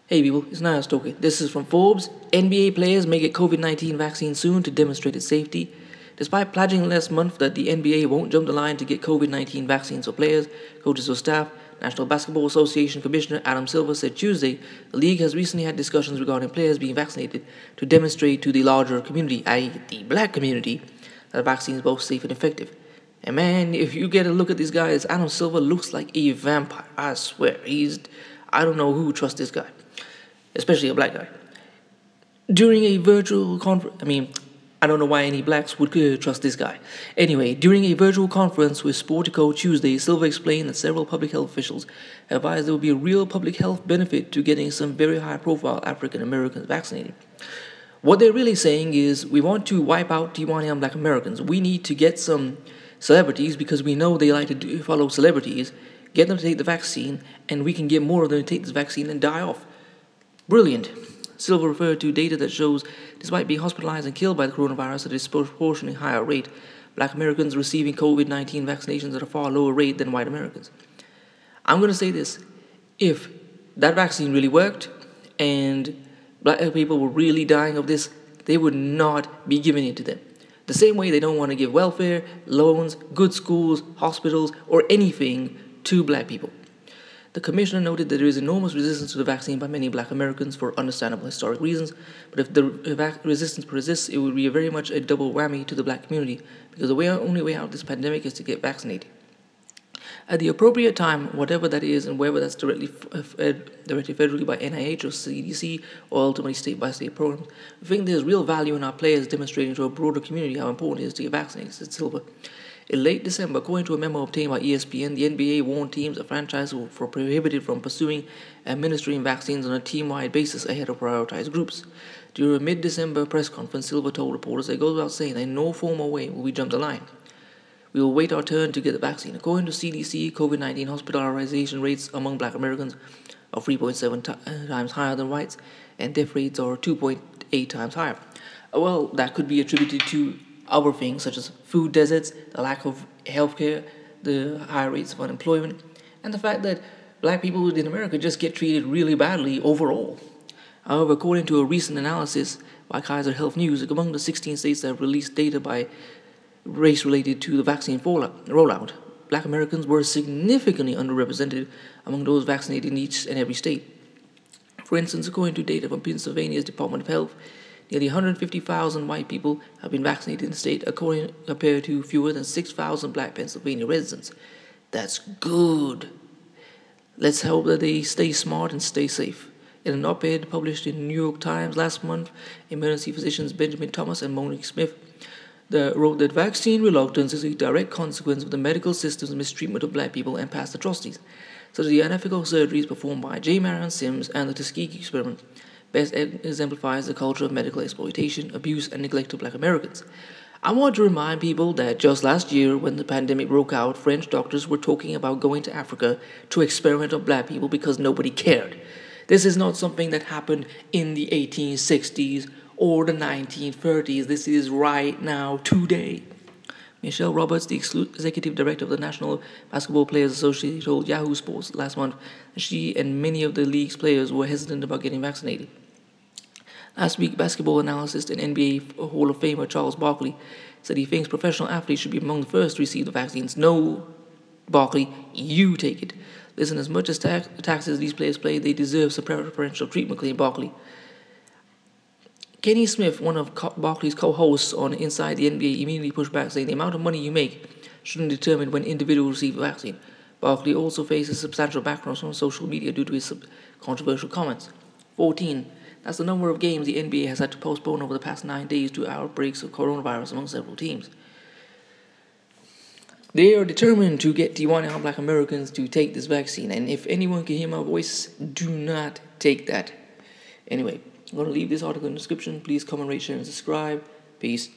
Hey people, it's Niall Stokey. This is from Forbes. NBA players may get COVID-19 vaccine soon to demonstrate its safety. Despite pledging last month that the NBA won't jump the line to get COVID-19 vaccines for players, coaches or staff, National Basketball Association Commissioner Adam Silver said Tuesday the league has recently had discussions regarding players being vaccinated to demonstrate to the larger community, i.e. the black community, that the vaccine is both safe and effective. And man, if you get a look at this guy, Adam Silver looks like a vampire. I swear, I don't know who would trust this guy, especially a black guy. During a virtual conference, I don't know why any blacks would trust this guy. Anyway, during a virtual conference with Sportico Tuesday, Silva explained that several public health officials advised there would be a real public health benefit to getting some very high-profile African Americans vaccinated. What they're really saying is, we want to wipe out Tiwaniyan black Americans. We need to get some celebrities, because we know they like to follow celebrities, get them to take the vaccine, and we can get more of them to take this vaccine and die off. Brilliant. Silva referred to data that shows, despite being hospitalized and killed by the coronavirus at a disproportionately higher rate, black Americans receiving COVID-19 vaccinations at a far lower rate than white Americans. I'm going to say this. If that vaccine really worked and black people were really dying of this, they would not be giving it to them. The same way they don't want to give welfare, loans, good schools, hospitals, or anything to black people. The commissioner noted that there is enormous resistance to the vaccine by many black Americans for understandable historic reasons, but if the resistance persists, it would be very much a double whammy to the black community, because the only way out of this pandemic is to get vaccinated. At the appropriate time, whatever that is, and whether that's directly federally by NIH or CDC, or ultimately state-by-state programs, I think there's real value in our players demonstrating to a broader community how important it is to get vaccinated, said Silva. In late December, according to a memo obtained by ESPN, the NBA warned teams that franchises were prohibited from pursuing and administering vaccines on a team-wide basis ahead of prioritized groups. During a mid-December press conference, Silva told reporters that it goes without saying that in no form or way will we jump the line. We will wait our turn to get the vaccine. According to CDC, COVID-19 hospitalization rates among black Americans are 3.7 times higher than whites, and death rates are 2.8 times higher. Well, that could be attributed to other things such as food deserts, the lack of healthcare, the high rates of unemployment, and the fact that black people in America just get treated really badly overall. However, according to a recent analysis by Kaiser Health News, among the 16 states that have released data by race related to the vaccine rollout, black Americans were significantly underrepresented among those vaccinated in each and every state. For instance, according to data from Pennsylvania's Department of Health, nearly 150,000 white people have been vaccinated in the state, compared to fewer than 6,000 black Pennsylvania residents. That's good. Let's hope that they stay smart and stay safe. In an op-ed published in the New York Times last month, emergency physicians Benjamin Thomas and Monique Smith wrote that vaccine reluctance is a direct consequence of the medical system's mistreatment of black people and past atrocities, such as the unethical surgeries performed by J. Marion Sims and the Tuskegee experiment, best exemplifies the culture of medical exploitation, abuse, and neglect of black Americans. I want to remind people that just last year, when the pandemic broke out, French doctors were talking about going to Africa to experiment on black people because nobody cared. This is not something that happened in the 1860s or the 1930s. This is right now, today. Michelle Roberts, the executive director of the National Basketball Players Association, told Yahoo Sports last month that she and many of the league's players were hesitant about getting vaccinated. Last week, basketball analyst and NBA Hall of Famer Charles Barkley said he thinks professional athletes should be among the first to receive the vaccines. No, Barkley, you take it. Listen, as much as taxes these players pay, they deserve some preferential treatment, claimed Barkley. Kenny Smith, one of Barkley's co-hosts on Inside the NBA, immediately pushed back, saying the amount of money you make shouldn't determine when individuals receive a vaccine. Barkley also faces substantial backlash on social media due to his controversial comments. 14. That's the number of games the NBA has had to postpone over the past 9 days due to outbreaks of coronavirus among several teams. They are determined to get Tiwaniyan black Americans to take this vaccine, and if anyone can hear my voice, do not take that. Anyway, I'm going to leave this article in the description. Please comment, rate, share, and subscribe. Peace.